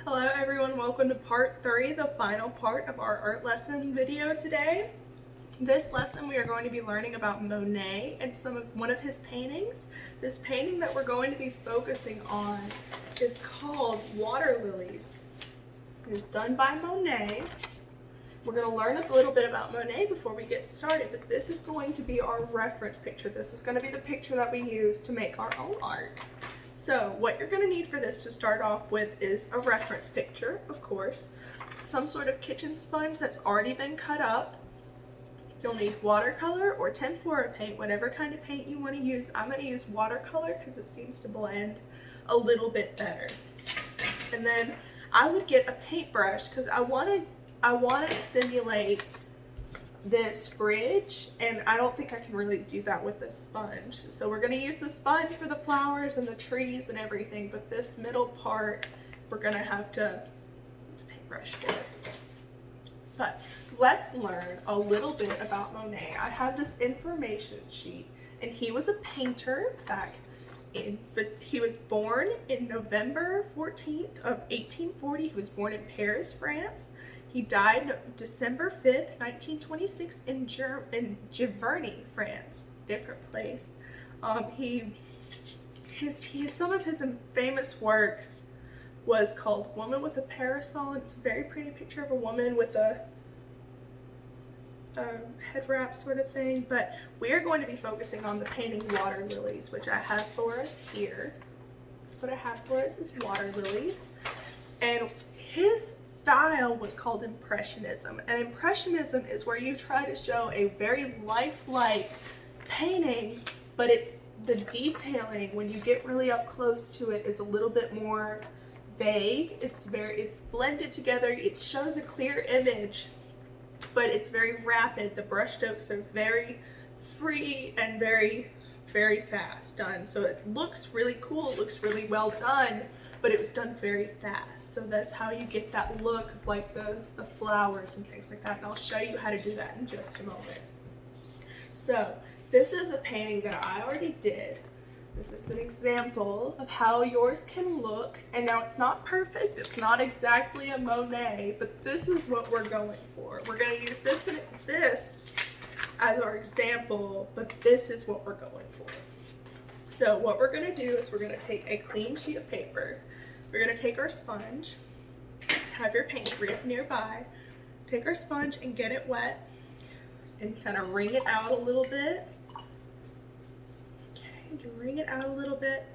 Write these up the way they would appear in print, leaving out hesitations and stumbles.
Hello everyone, welcome to part 3, the final part of our art lesson video today. This lesson we are going to be learning about Monet and one of his paintings. This painting that we're going to be focusing on is called Water Lilies. It is done by Monet. We're going to learn a little bit about Monet before we get started, but this is going to be our reference picture. This is going to be the picture that we use to make our own art. So what you're going to need for this to start off with is a reference picture, of course, some sort of kitchen sponge that's already been cut up. You'll need watercolor or tempera paint, whatever kind of paint you want to use. I'm going to use watercolor because it seems to blend a little bit better. And then I would get a paintbrush because I want to simulate this bridge, and I don't think I can really do that with this sponge. So we're going to use the sponge for the flowers and the trees and everything, but this middle part we're going to have to use a paintbrush for. But let's learn a little bit about Monet. I have this information sheet, and he was a painter but he was born in November 14th of 1840. He was born in Paris, France. He died December 5th, 1926 in Giverny, France. It's a different place. Some of his famous works was called Woman with a Parasol. It's a very pretty picture of a woman with a head wrap sort of thing. But we are going to be focusing on the painting Water Lilies, which I have for us here. That's what I have for us is Water Lilies. And his style was called Impressionism, and Impressionism is where you try to show a very lifelike painting, but it's the detailing, when you get really up close to it, it's a little bit more vague. It's blended together. It shows a clear image, but it's very rapid. The brushstrokes are very free and very, very fast done. So it looks really cool. It looks really well done, but it was done very fast. So that's how you get that look of like the flowers and things like that. And I'll show you how to do that in just a moment. So this is a painting that I already did. This is an example of how yours can look. And now it's not perfect. It's not exactly a Monet, but this is what we're going for. We're going to use this as our example, but this is what we're going for. So what we're going to do is we're going to take a clean sheet of paper. We're going to take our sponge, have your paint nearby, take our sponge and get it wet and kind of wring it out a little bit. Okay, you wring it out a little bit.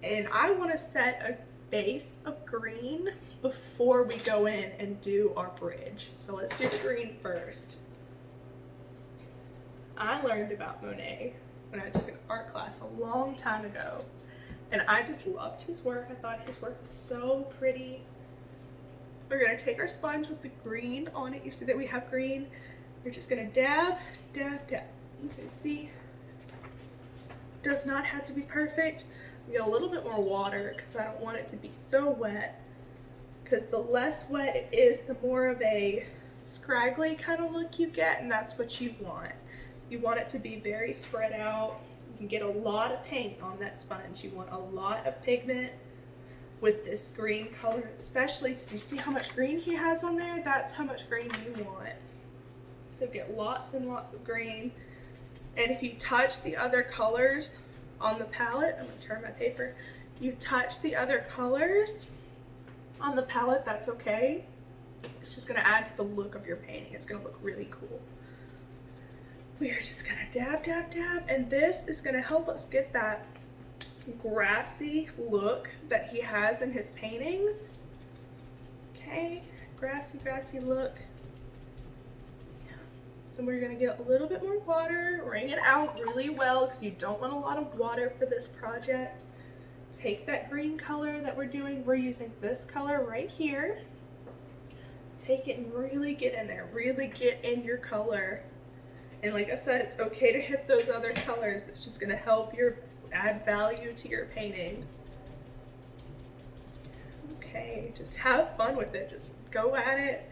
And I want to set a base of green before we go in and do our bridge. So let's do the green first. I learned about Monet when I took an art class a long time ago, and I just loved his work. I thought his work was so pretty. We're going to take our sponge with the green on it. You see that we have green. We're just going to dab, dab, dab. You can see it does not have to be perfect. We get a little bit more water because I don't want it to be so wet, because the less wet it is, the more of a scraggly kind of look you get, and that's what you want. You want it to be very spread out. You can get a lot of paint on that sponge. You want a lot of pigment with this green color, especially because you see how much green he has on there? That's how much green you want. So get lots and lots of green. And if you touch the other colors on the palette, I'm going to turn my paper. You touch the other colors on the palette, that's okay. It's just going to add to the look of your painting. It's going to look really cool. We are just going to dab, dab, dab, and this is going to help us get that grassy look that he has in his paintings. Okay, grassy, grassy look. So we're going to get a little bit more water, wring it out really well because you don't want a lot of water for this project. Take that green color that we're doing, we're using this color right here. Take it and really get in there, really get in your color. And like I said, it's okay to hit those other colors. It's just going to help add value to your painting. Okay, just have fun with it. Just go at it.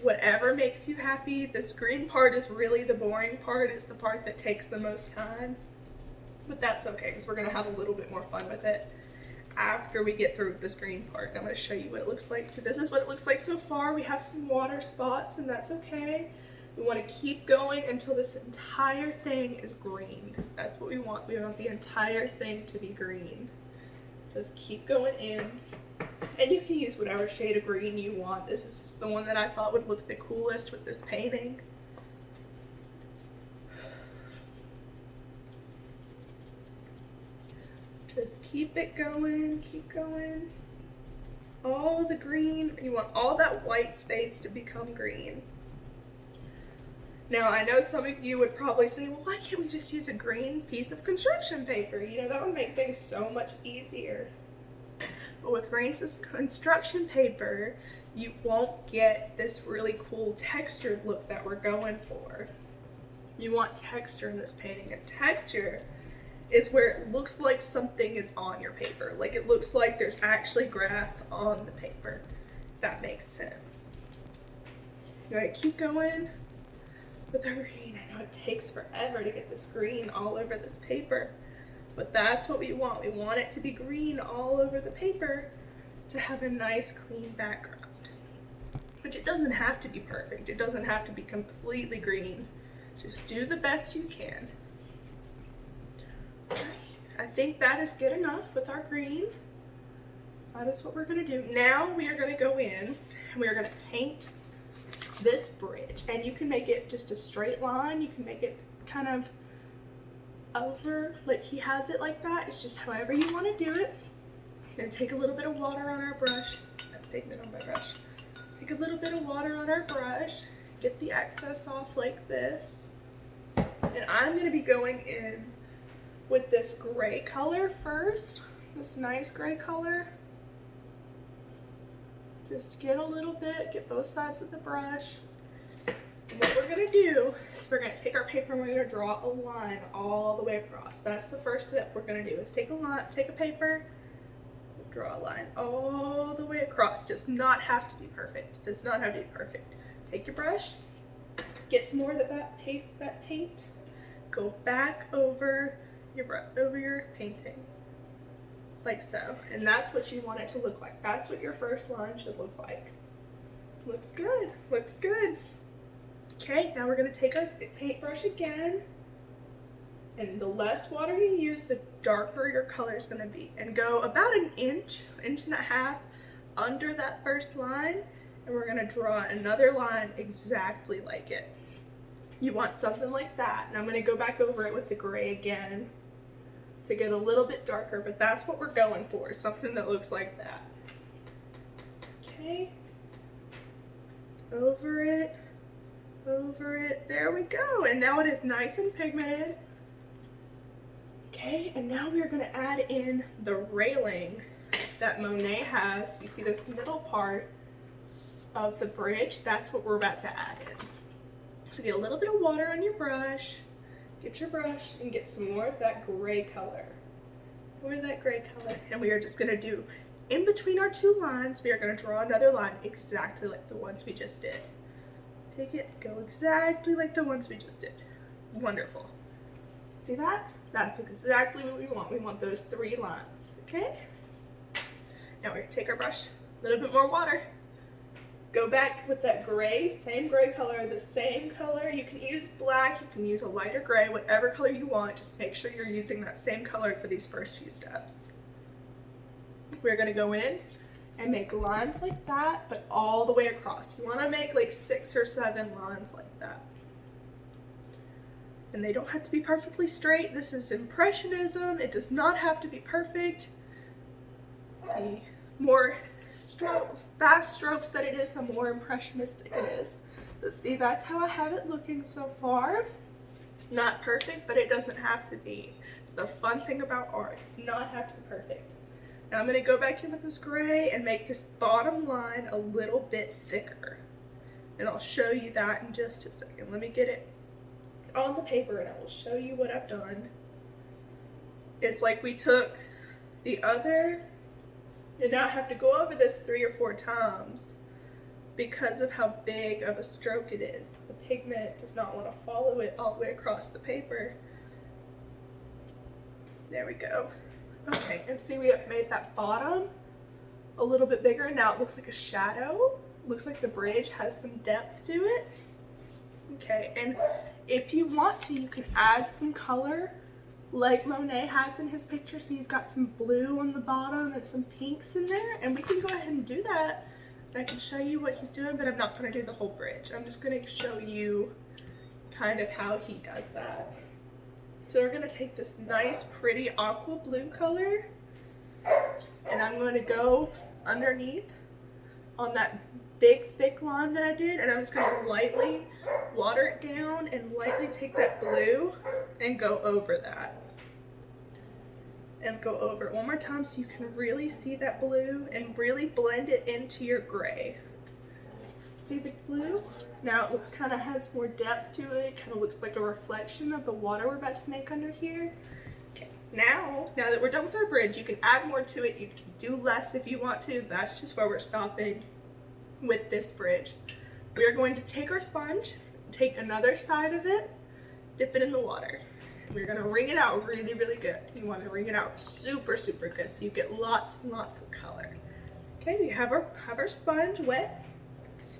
Whatever makes you happy. This green part is really the boring part. It's the part that takes the most time. But that's okay because we're going to have a little bit more fun with it. after we get through this green part. I'm going to show you what it looks like. So this is what it looks like so far. We have some water spots, and that's okay. We want to keep going until this entire thing is green. That's what we want. We want the entire thing to be green. Just keep going in. And you can use whatever shade of green you want. This is just the one that I thought would look the coolest with this painting. Just keep it going, keep going. All the green, you want all that white space to become green. Now, I know some of you would probably say, well, why can't we just use a green piece of construction paper? You know, that would make things so much easier. But with green construction paper, you won't get this really cool textured look that we're going for. You want texture in this painting, and texture is where it looks like something is on your paper. Like it looks like there's actually grass on the paper. If that makes sense. You want to keep going with our green. I know it takes forever to get this green all over this paper, but that's what we want. We want it to be green all over the paper to have a nice clean background. Which it doesn't have to be perfect. It doesn't have to be completely green. Just do the best you can. I think that is good enough with our green. That is what we're going to do. Now we are going to go in and we are going to paint this bridge. And you can make it just a straight line. You can make it kind of over, like he has it like that. It's just however you want to do it. I'm going to take a little bit of water on our brush. I have pigment on my brush. Take a little bit of water on our brush. Get the excess off like this. And I'm going to be going in with this gray color first, this nice gray color. Just get a little bit, get both sides of the brush. And what we're gonna do is we're gonna take our paper and we're gonna draw a line all the way across. That's the first step we're gonna do, is take a paper, draw a line all the way across. Does not have to be perfect, does not have to be perfect. Take your brush, get some more of that paint, go back over your painting, like so, and that's what you want it to look like. That's what your first line should look like. Looks good, looks good. Okay, now we're going to take our paintbrush again, and the less water you use, the darker your color is going to be, and go about an inch and a half under that first line, and we're going to draw another line exactly like it. You want something like that, and I'm going to go back over it with the gray again to get a little bit darker, but that's what we're going for, something that looks like that. Okay, over it, there we go, and now it is nice and pigmented. Okay, and now we are going to add in the railing that Monet has. You see this middle part of the bridge? That's what we're about to add in. So get a little bit of water on your brush, get your brush, and get some more of that gray color. More of that gray color. And we are just going to do, in between our two lines, we are going to draw another line exactly like the ones we just did. Take it, go exactly like the ones we just did. Wonderful. See that? That's exactly what we want. We want those 3 lines, okay? Now we're going to take our brush, a little bit more water, go back with that gray, same gray color, the same color. You can use black, you can use a lighter gray, whatever color you want. Just make sure you're using that same color for these first few steps. We're going to go in and make lines like that, but all the way across. You want to make like 6 or 7 lines like that. And they don't have to be perfectly straight. This is Impressionism. It does not have to be perfect. The more fast strokes that it is, the more impressionistic it is. But see, that's how I have it looking so far. Not perfect, but it doesn't have to be. It's the fun thing about art. It's not have to be perfect. Now I'm going to go back in with this gray and make this bottom line a little bit thicker. And I'll show you that in just a second. Let me get it on the paper and I will show you what I've done. It's like we took the other, and now I have to go over this 3 or 4 times because of how big of a stroke it is. The pigment does not want to follow it all the way across the paper. There we go. Okay, and see we have made that bottom a little bit bigger. Now it looks like a shadow. Looks like the bridge has some depth to it. Okay, and if you want to, you can add some color like Monet has in his picture. So he's got some blue on the bottom and some pinks in there, and we can go ahead and do that. And I can show you what he's doing, but I'm not going to do the whole bridge. I'm just going to show you kind of how he does that. So we're going to take this nice pretty aqua blue color, and I'm going to go underneath on that big thick line that I did, and I'm just going to lightly water it down and lightly take that blue and go over that. And go over it one more time so you can really see that blue and really blend it into your gray. See the blue? Now it looks kind of has more depth to it, kind of looks like a reflection of the water we're about to make under here. Okay, now that we're done with our bridge, you can add more to it, you can do less if you want to. That's just where we're stopping with this bridge. We are going to take our sponge, take another side of it, dip it in the water. We're going to wring it out really, really good. You want to wring it out super, super good so you get lots and lots of color. Okay, we have our sponge wet,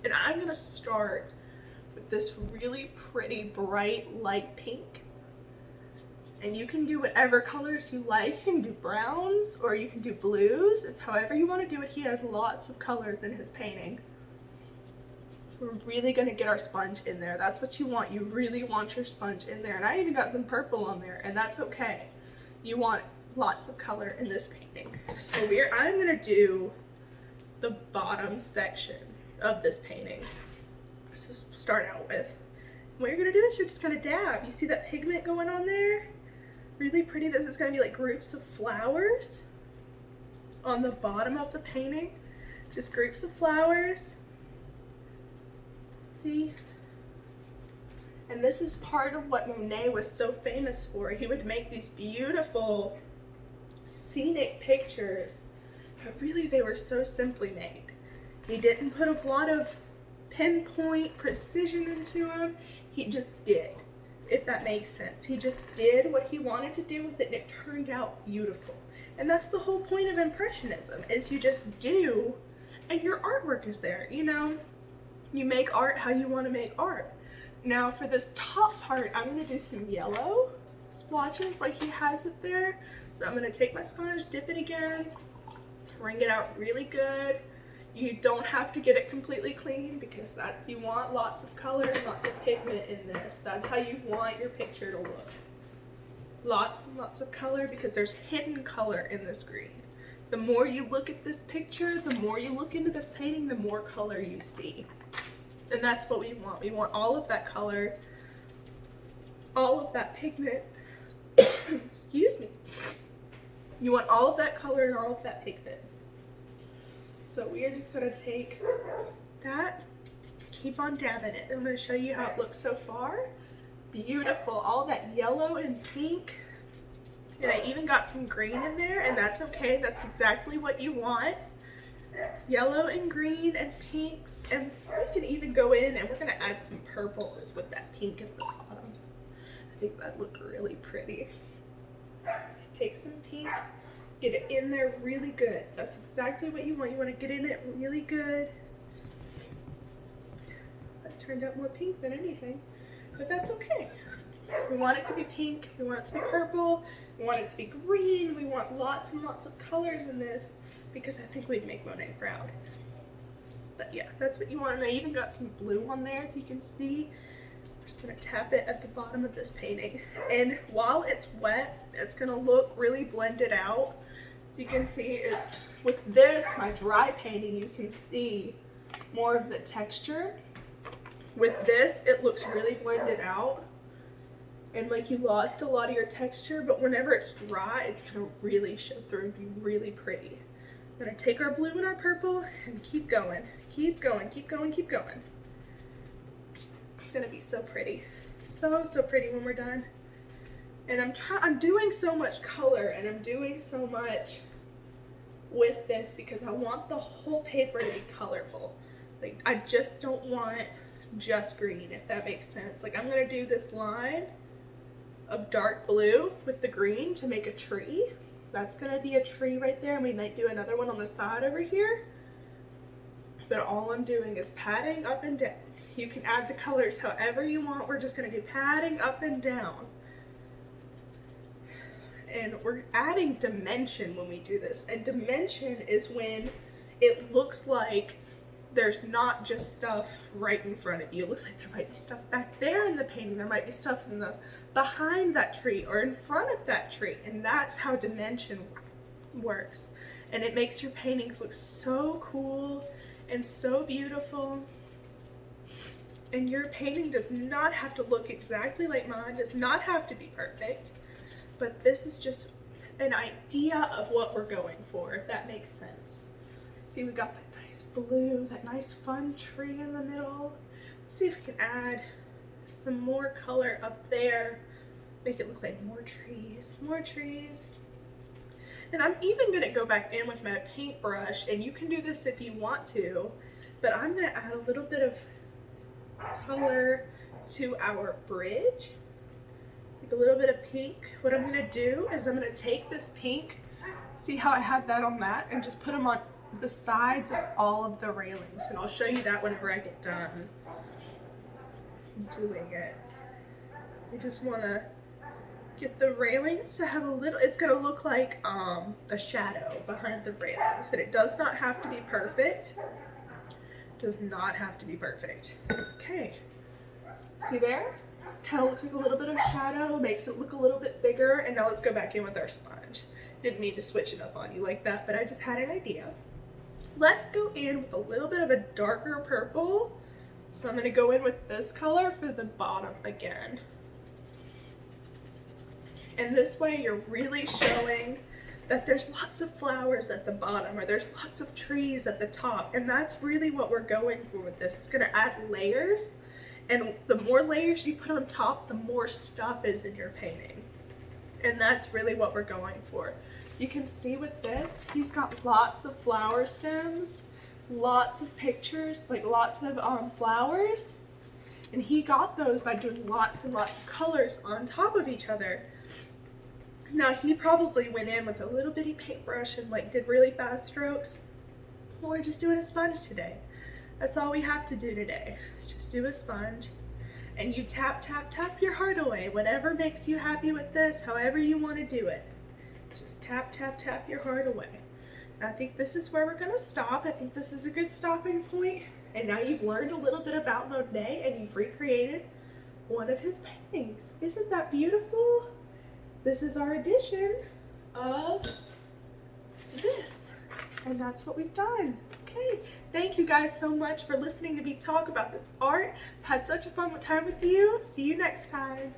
and I'm going to start with this really pretty bright light pink. And you can do whatever colors you like. You can do browns or you can do blues. It's however you want to do it. He has lots of colors in his painting. We're really going to get our sponge in there. That's what you want. You really want your sponge in there. And I even got some purple on there, and that's okay. You want lots of color in this painting. So I'm going to do the bottom section of this painting. So start out with. What you're going to do is you're just going to dab. You see that pigment going on there? Really pretty. This is going to be like groups of flowers on the bottom of the painting. Just groups of flowers. See? And this is part of what Monet was so famous for. He would make these beautiful scenic pictures, but really they were so simply made. He didn't put a lot of pinpoint precision into them. He just did, if that makes sense. He just did what he wanted to do with it, and it turned out beautiful. And that's the whole point of Impressionism, is you just do, and your artwork is there, you know? You make art how you want to make art. Now for this top part, I'm going to do some yellow splotches like he has it there. So I'm going to take my sponge, dip it again, wring it out really good. You don't have to get it completely clean because you want lots of color and lots of pigment in this. That's how you want your picture to look. Lots and lots of color because there's hidden color in this green. The more you look at this picture, the more you look into this painting, the more color you see. And that's what we want. We want all of that color, all of that pigment. Excuse me. You want all of that color and all of that pigment. So we are just going to take that, keep on dabbing it. I'm going to show you how it looks so far. Beautiful. All that yellow and pink. And I even got some green in there, and that's okay. That's exactly what you want. Yellow and green and pinks, and we can even go in and we're going to add some purples with that pink at the bottom. I think that looked really pretty. Take some pink, get it in there really good. That's exactly what you want. You want to get in it really good. That turned out more pink than anything, but that's okay. We want it to be pink, we want it to be purple, we want it to be green, we want lots and lots of colors in this because I think we'd make Monet proud. But yeah, that's what you want. And I even got some blue on there, if you can see. I'm just going to tap it at the bottom of this painting. And while it's wet, it's going to look really blended out. So you can see it, with this, my dry painting, you can see more of the texture. With this, it looks really blended out. And like you lost a lot of your texture, but whenever it's dry, it's going to really show through and be really pretty. I'm going to take our blue and our purple and keep going. Keep going, keep going, keep going. It's going to be so pretty. So, so pretty when we're done. And I'm doing so much color and I'm doing so much with this because I want the whole paper to be colorful. Like, I just don't want just green, if that makes sense. Like, I'm going to do this line of dark blue with the green to make a tree. That's gonna be a tree right there, and we might do another one on the side over here. But all I'm doing is patting up and down. You can add the colors however you want. We're just gonna do patting up and down. And we're adding dimension when we do this. And dimension is when it looks like there's not just stuff right in front of you. It looks like there might be stuff back there in the painting. There might be stuff in the behind that tree or in front of that tree. And that's how dimension works. And it makes your paintings look so cool and so beautiful. And your painting does not have to look exactly like mine, does not have to be perfect, but this is just an idea of what we're going for, if that makes sense. See, we got that nice blue, that nice fun tree in the middle. Let's see if we can add some more color up there, make it look like more trees, more trees. And I'm even gonna go back in with my paintbrush, and you can do this if you want to, but I'm gonna add a little bit of color to our bridge, like a little bit of pink. What I'm gonna do is I'm gonna take this pink, see how I had that on that, and just put them on the sides of all of the railings. And I'll show you that whenever I get done doing it. I just wanna get the railings to have a little, it's gonna look like a shadow behind the railings. And it does not have to be perfect. Does not have to be perfect. Okay, see there? Kind of looks like a little bit of shadow, makes it look a little bit bigger. And now let's go back in with our sponge. Didn't mean to switch it up on you like that, but I just had an idea. Let's go in with a little bit of a darker purple. So I'm gonna go in with this color for the bottom again. And this way you're really showing that there's lots of flowers at the bottom, or there's lots of trees at the top. And that's really what we're going for with this. It's gonna add layers, and the more layers you put on top, the more stuff is in your painting. And that's really what we're going for. You can see with this, he's got lots of flower stems, lots of pictures, like lots of flowers. And he got those by doing lots and lots of colors on top of each other. Now he probably went in with a little bitty paintbrush and like did really fast strokes. Well, we're just doing a sponge today. That's all we have to do today. Let's just do a sponge. And you tap, tap, tap your heart away. Whatever makes you happy with this, however you want to do it. Just tap, tap, tap your heart away. And I think this is where we're gonna stop. I think this is a good stopping point. And now you've learned a little bit about Monet and you've recreated one of his paintings. Isn't that beautiful? This is our edition of this, and that's what we've done. Okay, thank you guys so much for listening to me talk about this art. Had such a fun time with you. See you next time.